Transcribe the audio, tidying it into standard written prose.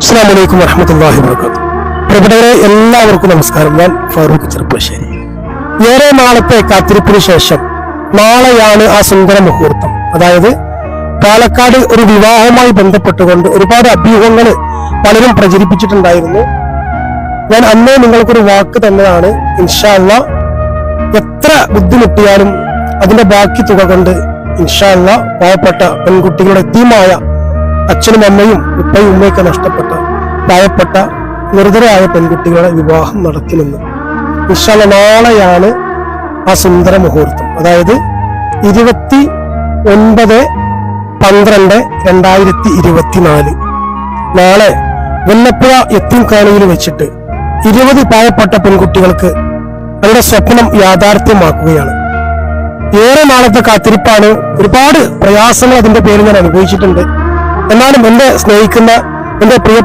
അസ്സലാമു അലൈക്കും വറഹ്മത്തുള്ളാഹി വബറകാതുഹു. പ്രിയപ്പെട്ടവരെ, എല്ലാവർക്കും നമസ്കാരം. ഞാൻ ഫാറൂഖ് ചെറുപ്പശ്ശേരി. ഏറെ നാളത്തെ കാത്തിരിപ്പിന് ശേഷം നാളെയാണ് ആ സുന്ദര മുഹൂർത്തം. അതായത് പാലക്കാട് ഒരു വിവാഹവുമായി ബന്ധപ്പെട്ടുകൊണ്ട് ഒരുപാട് അഭ്യൂഹങ്ങൾ പലരും പ്രചരിപ്പിച്ചിട്ടുണ്ടായിരുന്നു. ഞാൻ അന്നേ നിങ്ങൾക്കൊരു വാക്ക് തന്നതാണ്, ഇൻഷാ അല്ലാഹ് എത്ര ബുദ്ധിമുട്ടിയാലും അതിന്റെ ബാക്കി തുക കൊണ്ട് ഇൻഷാ അല്ലാഹ് പാവപ്പെട്ട പെൺകുട്ടികളുടെ എത്തിയുമായ അച്ഛനും അമ്മയും ഉപ്പയും ഉമ്മയൊക്കെ നഷ്ടപ്പെട്ട പാവപ്പെട്ട നിർദ്ധരായ പെൺകുട്ടികളുടെ വിവാഹം നടത്തുമെന്ന്. ഇൻഷാ അല്ലാഹ് നാളെയാണ് ആ സുന്ദര മുഹൂർത്തം. അതായത് 29/12/2024 നാളെ വല്ലപ്പുഴ യത്തീംഖാനയിൽ വെച്ചിട്ട് 20 പാവപ്പെട്ട പെൺകുട്ടികൾക്ക് അവരുടെ സ്വപ്നം യാഥാർത്ഥ്യമാക്കുകയാണ്. ഏറെ നാളത്തെ കാത്തിരിപ്പാണ്. ഒരുപാട് പ്രയാസങ്ങൾ അതിന്റെ പേരിൽ ഞാൻ അനുഭവിച്ചിട്ടുണ്ട്. എന്നാലും എന്നെ സ്നേഹിക്കുന്ന എന്റെ പ്രിയ